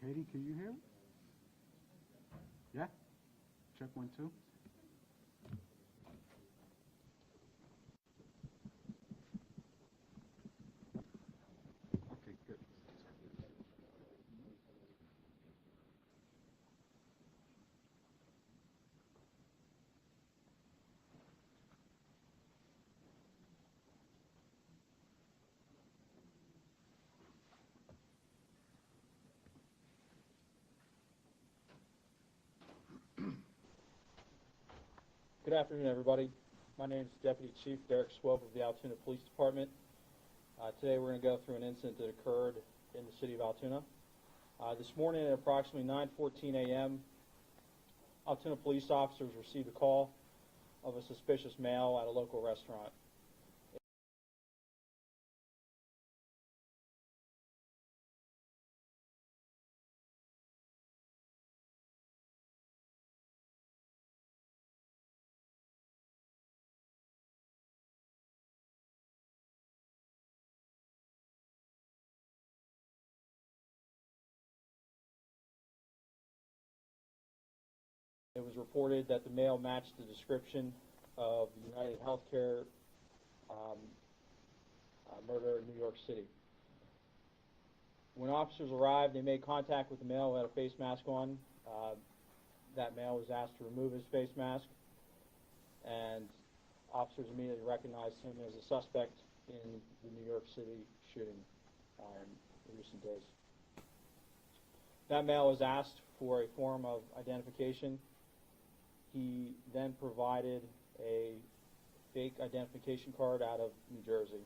Katie, can you hear me? Yeah? Check 1, 2. Okay, good. Good afternoon, everybody. My name is Deputy Chief Derek Swope of the Altoona Police Department. Today we're going to go through an incident that occurred in the city of Altoona. This morning at approximately 9:14 a.m., Altoona police officers received a call of a suspicious male at a local restaurant. It was reported that the male matched the description of the UnitedHealthCare murder in New York City. When officers arrived, they made contact with the male who had a face mask on. That male was asked to remove his face mask, and officers immediately recognized him as a suspect in the New York City shooting in recent days. That male was asked for a form of identification. He then provided a fake identification card out of New Jersey.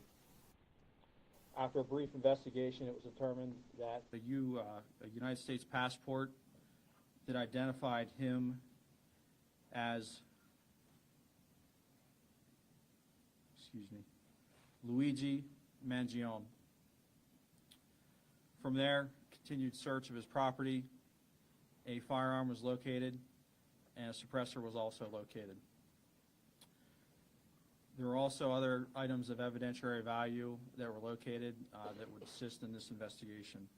After a brief investigation, it was determined that a United States passport that identified him as, Luigi Mangione. From there, continued search of his property. A firearm was located, and a suppressor was also located. There were also other items of evidentiary value that were located that would assist in this investigation.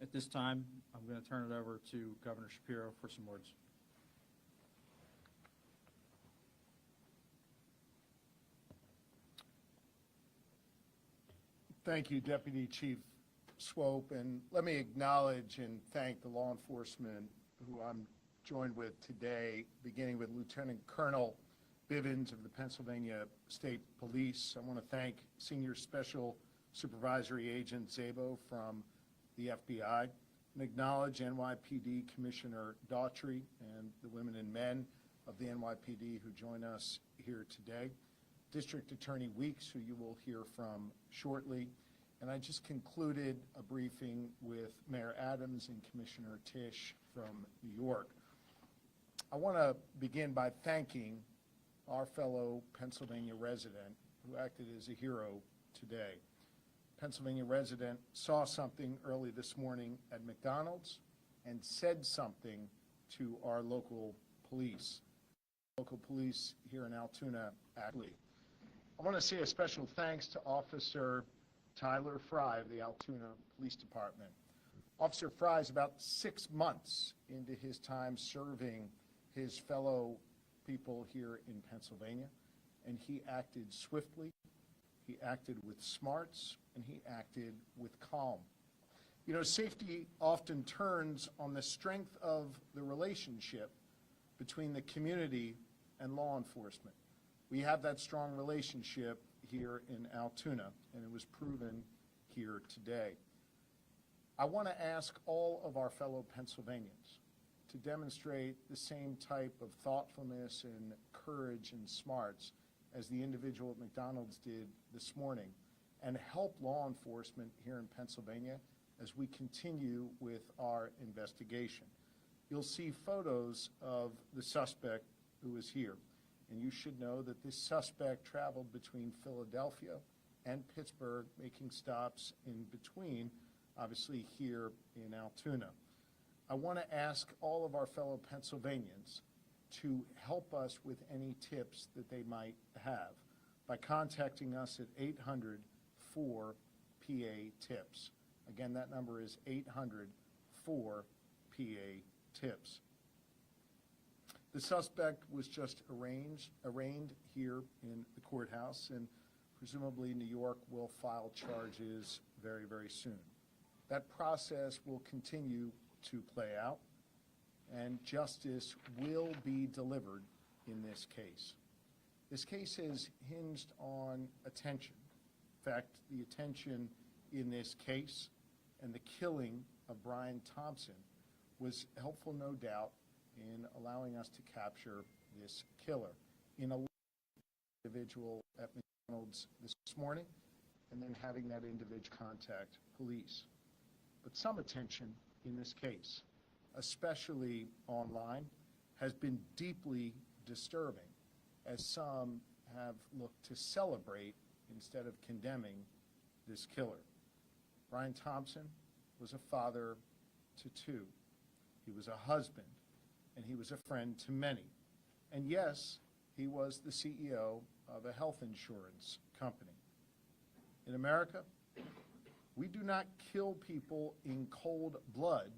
At this time, I'm going to turn it over to Governor Shapiro for some words. Thank you, Deputy Chief Swope, and let me acknowledge and thank the law enforcement who I'm joined with today, beginning with Lieutenant Colonel Bivens of the Pennsylvania State Police. I want to thank Senior Special Supervisory Agent Szabo from the FBI, and acknowledge NYPD Commissioner Daughtry and the women and men of the NYPD who join us here today, District Attorney Weeks, who you will hear from shortly, and I just concluded a briefing with Mayor Adams and Commissioner Tisch from New York. I want to begin by thanking our fellow Pennsylvania resident who acted as a hero today. Pennsylvania resident saw something early this morning at McDonald's and said something to our local police. Local police here in Altoona, actually. I want to say a special thanks to Officer Tyler Fry of the Altoona Police Department. Officer Fry is about 6 months into his time serving his fellow people here in Pennsylvania, and he acted swiftly, he acted with smarts, and he acted with calm. You know, safety often turns on the strength of the relationship between the community and law enforcement. We have that strong relationship here in Altoona, and it was proven here today. I want to ask all of our fellow Pennsylvanians to demonstrate the same type of thoughtfulness and courage and smarts as the individual at McDonald's did this morning, and help law enforcement here in Pennsylvania as we continue with our investigation. You'll see photos of the suspect who is here, and you should know that this suspect traveled between Philadelphia and Pittsburgh, making stops in between, obviously here in Altoona. I want to ask all of our fellow Pennsylvanians to help us with any tips that they might have by contacting us at 800-4-PA-TIPS. Again, that number is 800-4-PA-TIPS. The suspect was just arraigned here in the courthouse, and presumably New York will file charges very, very soon. That process will continue to play out, and justice will be delivered in this case. This case is hinged on attention. In fact, the attention in this case and the killing of Brian Thompson was helpful, no doubt, in allowing us to capture this killer in a individual at McDonald's this morning, and then having that individual contact police. But some attention in this case, especially online, has been deeply disturbing, as some have looked to celebrate instead of condemning this killer. Brian Thompson was a father to two. He was a husband, and he was a friend to many. And yes, he was the CEO of a health insurance company. In America, we do not kill people in cold blood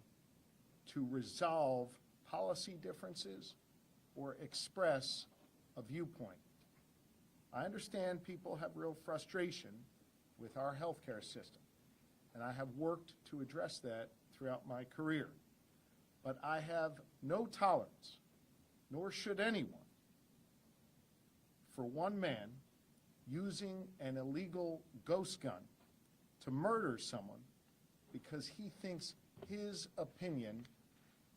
to resolve policy differences or express a viewpoint. I understand people have real frustration with our healthcare system, and I have worked to address that throughout my career. But I have no tolerance, nor should anyone, for one man using an illegal ghost gun to murder someone because he thinks his opinion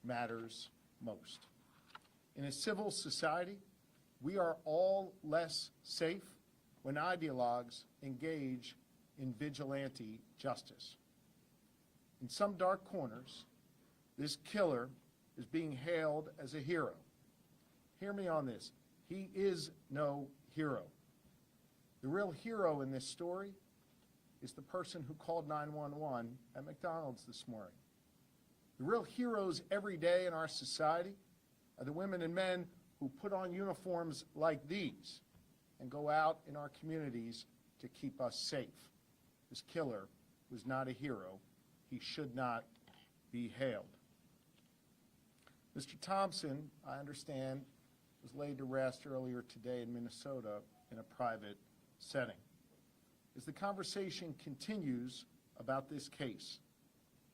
matters most. In a civil society, we are all less safe when ideologues engage in vigilante justice. In some dark corners, this killer is being hailed as a hero. Hear me on this. He is no hero. The real hero in this story is the person who called 911 at McDonald's this morning. The real heroes every day in our society are the women and men who put on uniforms like these and go out in our communities to keep us safe. This killer was not a hero. He should not be hailed. Mr. Thompson, I understand, was laid to rest earlier today in Minnesota in a private setting. As the conversation continues about this case,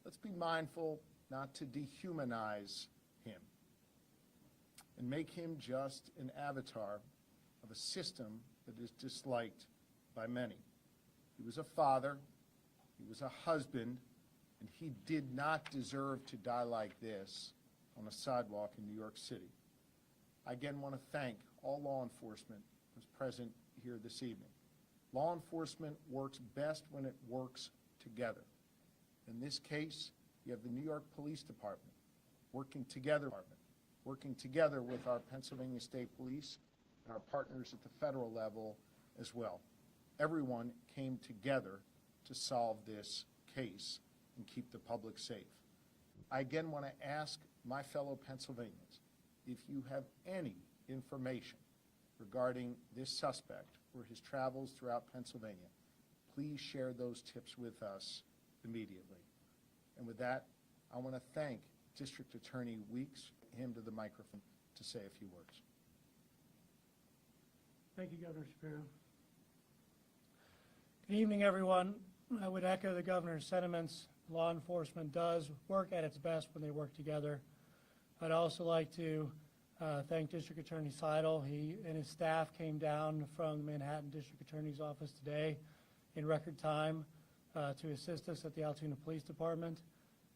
let's be mindful not to dehumanize him and make him just an avatar of a system that is disliked by many. He was a father, he was a husband, and he did not deserve to die like this on a sidewalk in New York City. I again want to thank all law enforcement who's present here this evening. Law enforcement works best when it works together. In this case, you have the New York Police Department working together with our Pennsylvania State Police and our partners at the federal level as well. Everyone came together to solve this case and keep the public safe. I again want to ask my fellow Pennsylvanians, if you have any information regarding this suspect or his travels throughout Pennsylvania, please share those tips with us immediately. And with that, I want to thank District Attorney Weeks, him to the microphone to say a few words. Thank you, Governor Shapiro. Good evening, everyone. I would echo the governor's sentiments. Law enforcement does work at its best when they work together. I'd also like to thank District Attorney Seidel. He and his staff came down from the Manhattan District Attorney's Office today in record time to assist us at the Altoona Police Department.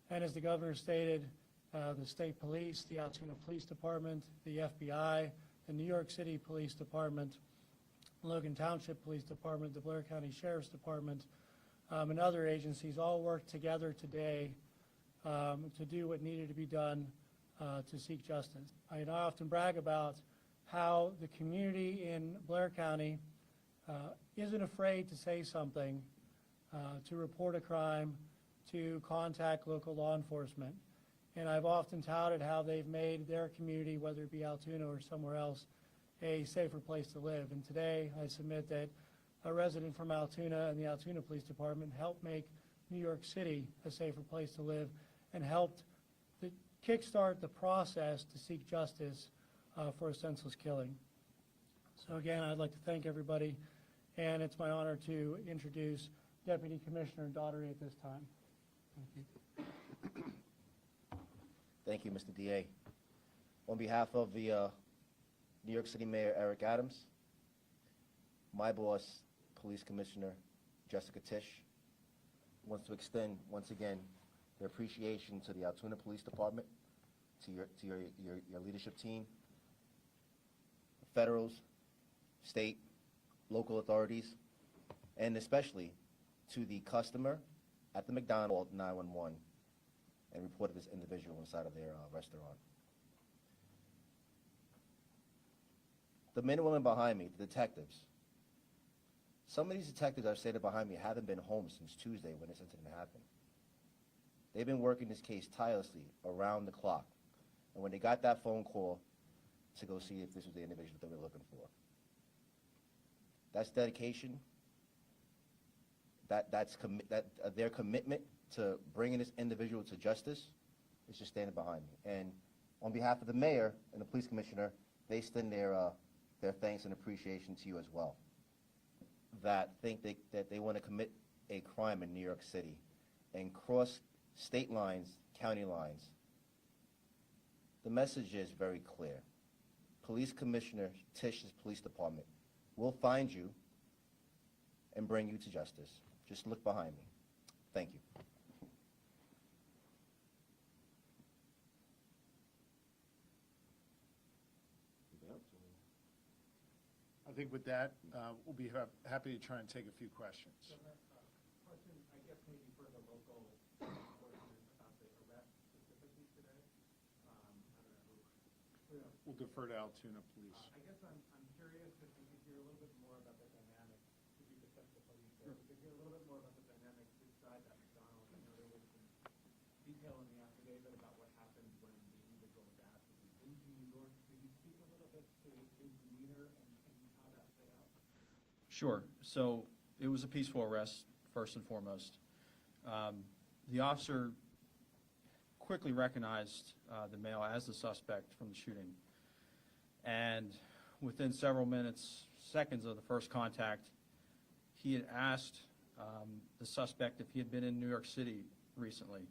And as the governor stated, the State Police, the Altoona Police Department, the FBI, the New York City Police Department, Logan Township Police Department, the Blair County Sheriff's Department, and other agencies all worked together today to do what needed to be done to seek justice. I often brag about how the community in Blair County isn't afraid to say something, to report a crime, to contact local law enforcement. And I've often touted how they've made their community, whether it be Altoona or somewhere else, a safer place to live. And today I submit that a resident from Altoona and the Altoona Police Department helped make New York City a safer place to live and helped to kickstart the process to seek justice for a senseless killing. So again, I'd like to thank everybody, and it's my honor to introduce Deputy Commissioner Daugherty at this time. Thank you. Thank you, Mr. DA. On behalf of the New York City Mayor Eric Adams, my boss, Police Commissioner Jessica Tisch, wants to extend once again their appreciation to the Altoona Police Department, to your leadership team, federals, state, local authorities, and especially to the customer at the McDonald's 911 and reported this individual inside of their restaurant. The men and women behind me, the detectives, some of these detectives I've stated behind me haven't been home since Tuesday when this incident happened. They've been working this case tirelessly around the clock. And when they got that phone call to go see if this was the individual that they were looking for, that's dedication. Their commitment to bringing this individual to justice is just standing behind me. And on behalf of the mayor and the police commissioner, they extend their thanks and appreciation to you as well. That think that they want to commit a crime in New York City and cross state lines, county lines. The message is very clear. Police Commissioner Tisch's police department will find you and bring you to justice. Just look behind me. Thank you. I think with that, we'll be happy to try and take a few questions. Question, I guess maybe for the local enforcement about the arrest specifically today. I don't know. We'll defer to Altoona Police. I guess I'm curious if we could hear a little bit more about the dynamic, if you could touch the police there. We could hear a little bit more about the dynamic inside that McDonald's. I know there was some detail in the affidavit about what happened when the individual was asked if he's been to New York. Could you speak a little bit to his demeanor and how that played out? Sure. So it was a peaceful arrest, first and foremost. The officer quickly recognized the male as the suspect from the shooting. And within several seconds of the first contact, he had asked the suspect if he had been in New York City recently.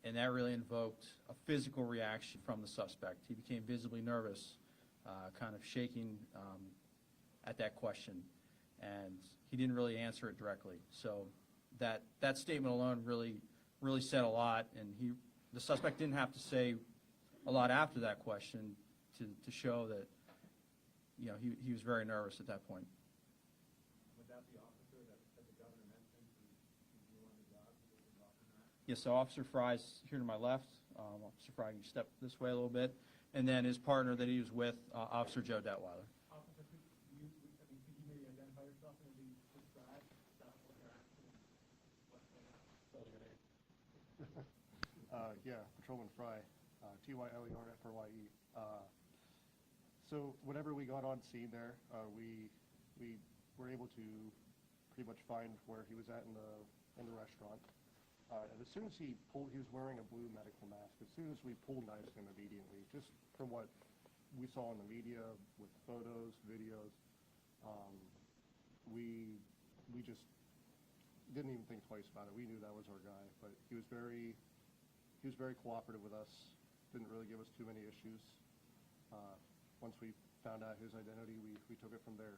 And that really invoked a physical reaction from the suspect. He became visibly nervous, kind of shaking at that question. And he didn't really answer it directly. So that statement alone really said a lot. And the suspect didn't have to say a lot after that question to show that, he was very nervous at that point. Would that be officer that the governor mentioned who's new on the job? Who was involved in that? Yes, so Officer Fry's here to my left. Officer Fry, can you step this way a little bit? And then his partner that he was with, Officer Joe Detweiler. Officer, could you maybe identify yourself and maybe describe what you're asking? Yeah, Patrolman Fry, Tylerfrye. So whenever we got on scene there, we were able to pretty much find where he was at in the restaurant. And as soon as he was wearing a blue medical mask. As soon as we pulled-knifed him immediately, just from what we saw in the media with photos, videos, we just didn't even think twice about it. We knew that was our guy, but he was very cooperative with us. Didn't really give us too many issues. Once we found out his identity, we took it from there.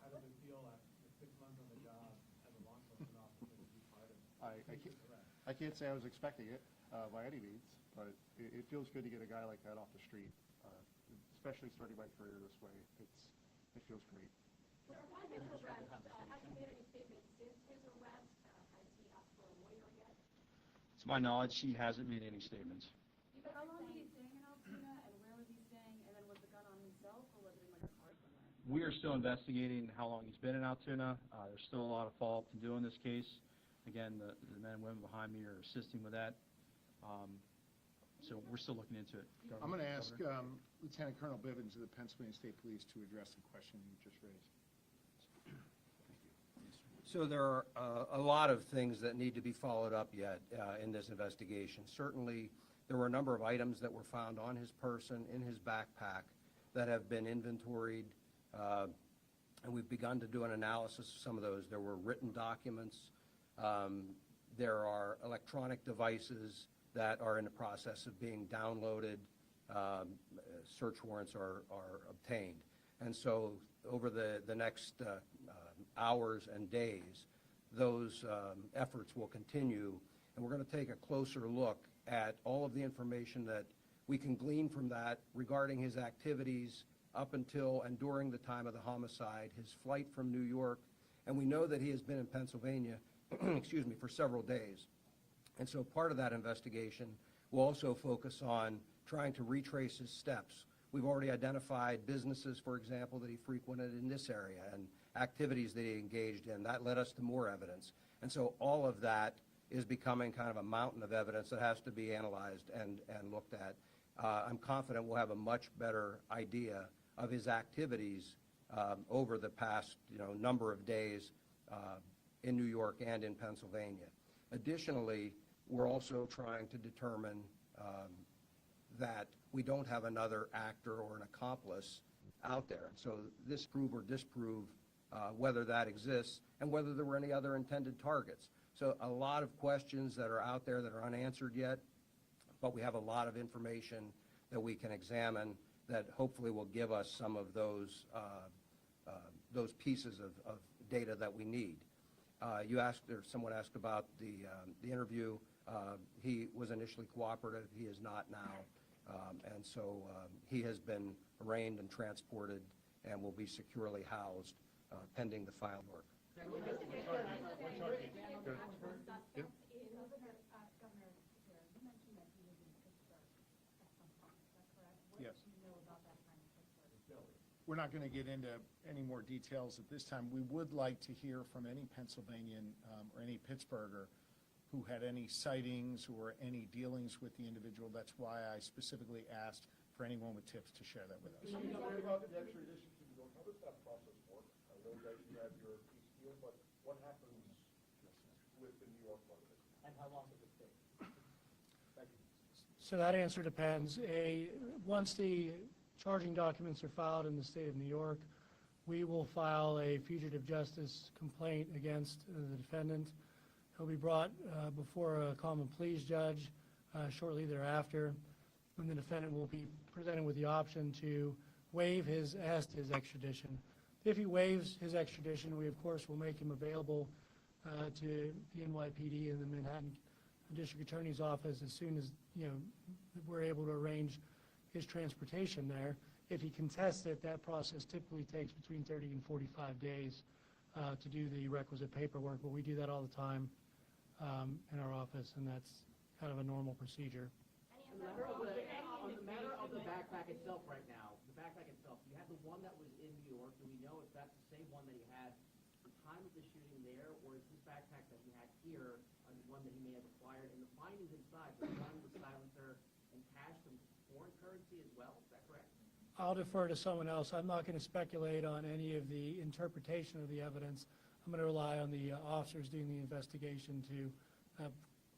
How does it feel after 6 months on the job as a law enforcement officer to be part of I can't say I was expecting it by any means, but it feels good to get a guy like that off the street, especially starting my career this way. It feels great. Has he made any statements since his arrest? Has he asked for a lawyer yet? To my knowledge, he hasn't made any statements. How long was he staying in Altoona, and where was he staying, and then was the gun on himself, or was it in like a car somewhere? We are still investigating how long he's been in Altoona. There's still a lot of follow-up to do in this case. Again, the men and women behind me are assisting with that. So we're still looking into it. I'm going to ask Lieutenant Colonel Bivens of the Pennsylvania State Police to address the question you just raised. So there are a lot of things that need to be followed up yet in this investigation. Certainly, there were a number of items that were found on his person, in his backpack, that have been inventoried, and we've begun to do an analysis of some of those. There were written documents. There are electronic devices that are in the process of being downloaded. Search warrants are obtained. And so over the next hours and days, those efforts will continue, and we're going to take a closer look at all of the information that we can glean from that regarding his activities up until and during the time of the homicide, his flight from New York, and we know that he has been in Pennsylvania, excuse me, for several days. And so part of that investigation will also focus on trying to retrace his steps. We've already identified businesses, for example, that he frequented in this area and activities that he engaged in. That led us to more evidence. And so all of that is becoming kind of a mountain of evidence that has to be analyzed and looked at. I'm confident we'll have a much better idea of his activities over the past number of days in New York and in Pennsylvania. Additionally, we're also trying to determine that we don't have another actor or an accomplice out there. So this prove or disprove whether that exists and whether there were any other intended targets. So a lot of questions that are out there that are unanswered yet, but we have a lot of information that we can examine that hopefully will give us some of those pieces of data that we need. You asked, or someone asked about the interview. He was initially cooperative. He is not now. And so he has been arraigned and transported and will be securely housed pending the final work. Yes. We're not going to get into any more details at this time. We would like to hear from any Pennsylvanian or any Pittsburgher who had any sightings or any dealings with the individual. That's why I specifically asked for anyone with tips to share that with us. About the extradition to New York, how does that process work? I know that you have your peace deal, but what happens with the New York part of it? And how long does it take? Thank you. So that answer depends. Once the charging documents are filed in the state of New York, we will file a fugitive justice complaint against the defendant. He'll be brought before a common pleas judge shortly thereafter, and the defendant will be presented with the option to waive his extradition. If he waives his extradition, we of course will make him available to the NYPD and the Manhattan District Attorney's Office as soon as we're able to arrange his transportation there. If he contests it, that process typically takes between 30 and 45 days to do the requisite paperwork, but we do that all the time in our office, and that's kind of a normal procedure. On the matter of the backpack itself right now, the backpack itself, you had the one that was in New York. Do we know if that's the same one that he had at the time of the shooting there, or is this backpack that he had here one that he may have acquired? And the findings inside, the gun, the silencer, and cash, some foreign currency as well, is that correct? I'll defer to someone else. I'm not going to speculate on any of the interpretation of the evidence. I'm going to rely on the officers doing the investigation to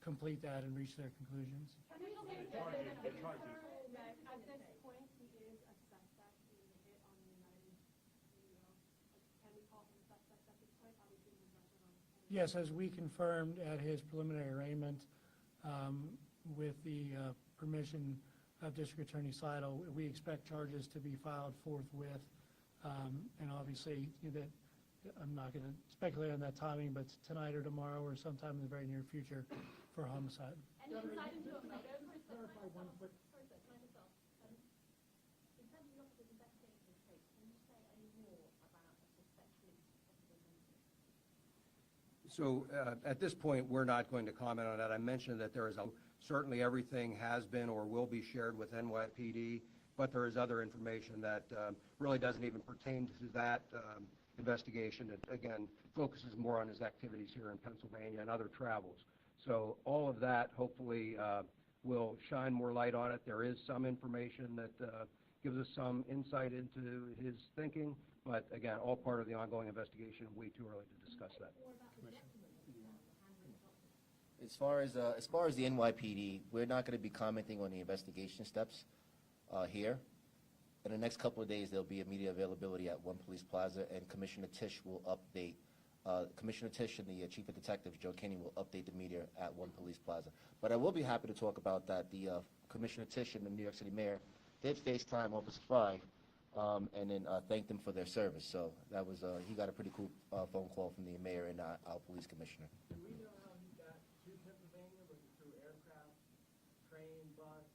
complete that and reach their conclusions. Can we say that at this point he is a suspect in the hit on the United CEO? Can we call him a suspect at this point? Are we doing investigation on him? Yes, as we confirmed at his preliminary arraignment, with the permission of District Attorney Seidel, we expect charges to be filed forthwith. And obviously, that I'm not going to speculate on that timing, but tonight or tomorrow or sometime in the very near future for homicide. Any insight into a motive? Clarify one quick. Sorry, sir, can I just ask? In terms of your officer's investigation of this case, can you say any more about a suspected possible motive? So at this point, we're not going to comment on that. I mentioned that there is certainly everything has been or will be shared with NYPD, but there is other information that really doesn't even pertain to that investigation. It, again, focuses more on his activities here in Pennsylvania and other travels. So all of that hopefully will shine more light on it. There is some information that gives us some insight into his thinking, but again, all part of the ongoing investigation, way too early to discuss that. As far as the NYPD, we're not going to be commenting on the investigation steps here. In the next couple of days, there'll be a media availability at One Police Plaza, and Commissioner Tisch will update. Commissioner Tisch and the Chief of Detectives, Joe Kinney, will update the media at One Police Plaza. But I will be happy to talk about that. The Commissioner Tisch and the New York City Mayor did FaceTime Officer Fry, and then thanked them for their service. So that was he got a pretty cool phone call from the mayor and our police commissioner. Do we know how he got to Pennsylvania? Was it through aircraft, train, bus?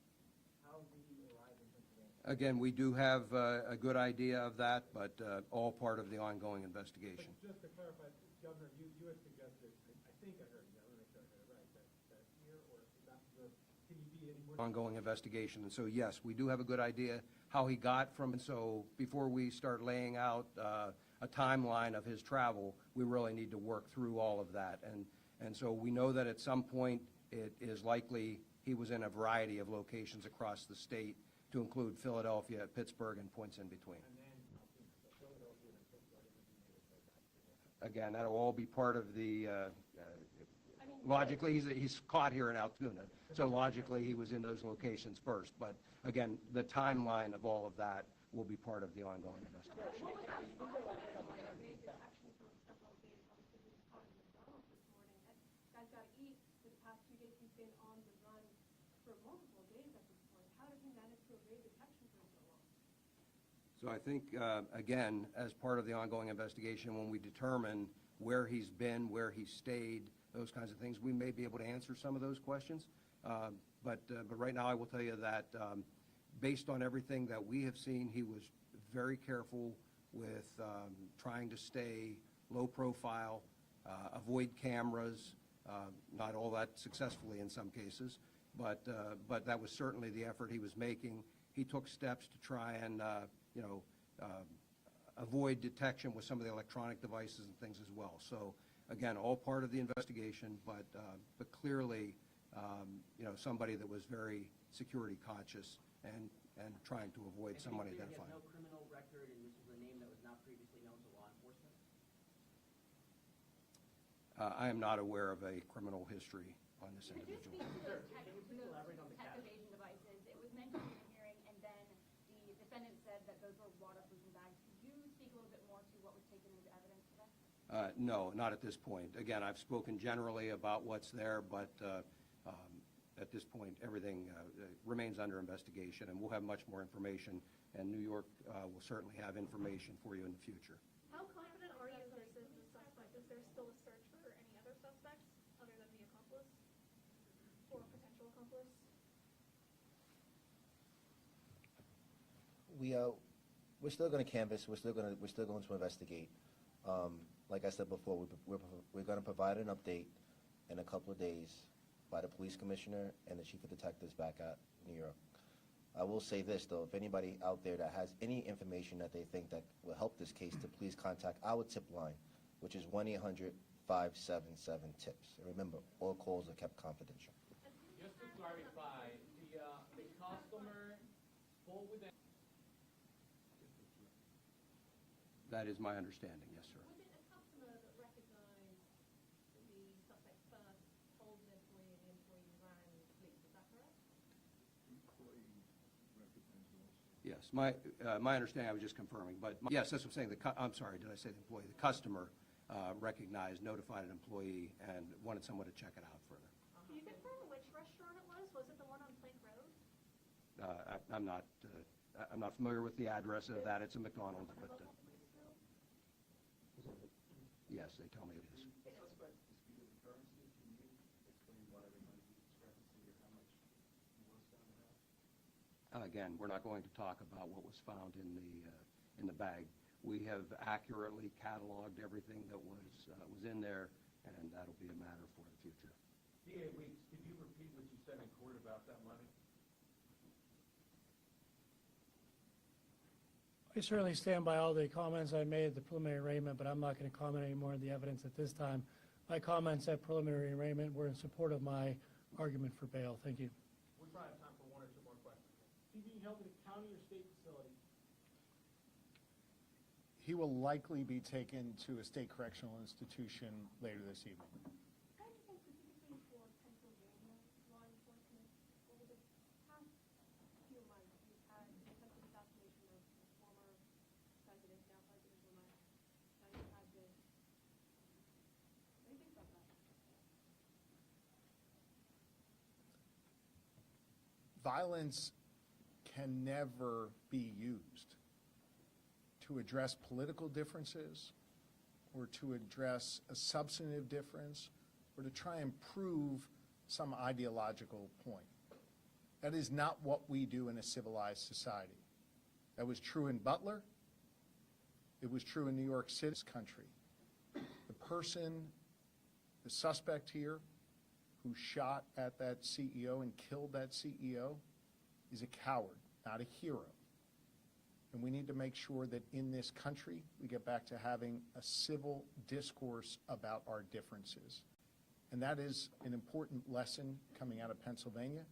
How did he arrive in Pennsylvania? Again, we do have a good idea of that, but all part of the ongoing investigation. But just to clarify, Governor, you had suggested, I think I heard you, I want to make sure I heard it right, that here, or is that can you be any more? Ongoing investigation, and so yes, we do have a good idea how he got from, and so before we start laying out a timeline of his travel, we really need to work through all of that, and so we know that at some point it is likely he was in a variety of locations across the state, to include Philadelphia, Pittsburgh, and points in between. Again, that'll all be part of the, logically, he's caught here in Altoona, so logically, he was in those locations first. But again, the timeline of all of that will be part of the ongoing investigation. Guy's got to eat. For the past 2 days, he's been on the run for multiple days at this point. How did he manage to evade detection for so long? So I think, again, as part of the ongoing investigation, when we determine where he's been, where he stayed, those kinds of things, we may be able to answer some of those questions. But right now, I will tell you that based on everything that we have seen, he was very careful with trying to stay low profile, avoid cameras, not all that successfully in some cases, but that was certainly the effort he was making. He took steps to try and avoid detection with some of the electronic devices and things as well. So again, all part of the investigation, but clearly, somebody that was very security conscious and trying to avoid someone identifying. He has no criminal record, and this is a name that was not previously known to law enforcement? I am not aware of a criminal history on this Could you individual. speak to those tech evasion devices? It was mentioned in the hearing, and then the defendant said that those were waterproofing bags. Could you speak a little bit more to what was taken into evidence today? No, not at this point. Again, I've spoken generally about what's there, but at this point, everything remains under investigation, and we'll have much more information, and New York will certainly have information for you in the future. How confident are you this is the suspect? Is there still a search for any other suspects other than the accomplice or potential accomplice? We're still going to canvass. We're still going to investigate. Like I said before, we're going to provide an update in a couple of days by the police commissioner and the chief of detectives back at New York. I will say this, though, if anybody out there that has any information that they think that will help this case, to please contact our tip line, which is 1-800-577-TIPS. And remember, all calls are kept confidential. Just to clarify, the customer spoke with them. That is my understanding, yes, sir. Was it a customer that recognized the suspect first, told the employee, and the employee rang the police? Is that correct? Yes, my understanding, I was just confirming, but yes, that's what I'm saying. I'm sorry, did I say the employee? The customer recognized, notified an employee, and wanted someone to check it out further. Can you confirm which restaurant it was? Was it the one on Plank Road? I'm not familiar with the address of that. It's a McDonald's, but yes, they tell me it is. Again, we're not going to talk about what was found in the bag. We have accurately cataloged everything that was in there, and that'll be a matter for the future. DA Weeks, could you repeat what you said in court about that money? I certainly stand by all the comments I made at the preliminary arraignment, but I'm not going to comment any more on the evidence at this time. My comments at preliminary arraignment were in support of my argument for bail. Thank you. We're trying to have time for one or two more questions. Is he being held in a county or state facility? He will likely be taken to a state correctional institution later this evening. Can I just say specifically for Pennsylvania law enforcement, over the past few months, we've had the attempted assassination of the former president, now President-elect. Now you've had this. What do you think about that? Violence can never be used to address political differences or to address a substantive difference or to try and prove some ideological point. That is not what we do in a civilized society. That was true in Butler. It was true in New York City's country. The person, the suspect here, who shot at that CEO and killed that CEO is a coward, not a hero. And we need to make sure that in this country, we get back to having a civil discourse about our differences. And that is an important lesson coming out of Pennsylvania,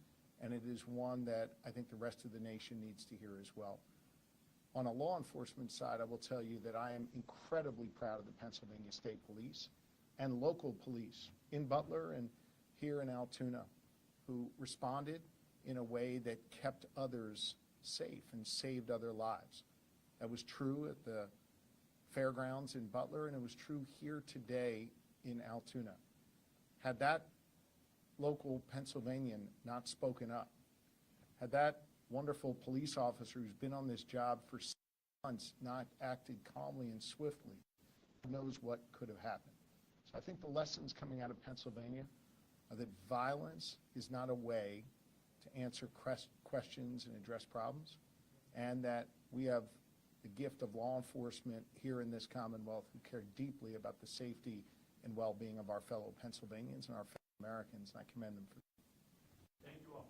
and it is one that I think the rest of the nation needs to hear as well. On a law enforcement side, I will tell you that I am incredibly proud of the Pennsylvania State Police and local police in Butler and here in Altoona, who responded in a way that kept others safe and saved other lives. That was true at the fairgrounds in Butler, and it was true here today in Altoona. Had that local Pennsylvanian not spoken up, had that wonderful police officer who's been on this job for 6 months not acted calmly and swiftly, who knows what could have happened. So I think the lessons coming out of Pennsylvania are that violence is not a way to answer questions and address problems, and that we have the gift of law enforcement here in this Commonwealth who care deeply about the safety and well-being of our fellow Pennsylvanians and our fellow Americans, and I commend them for that. Thank you all.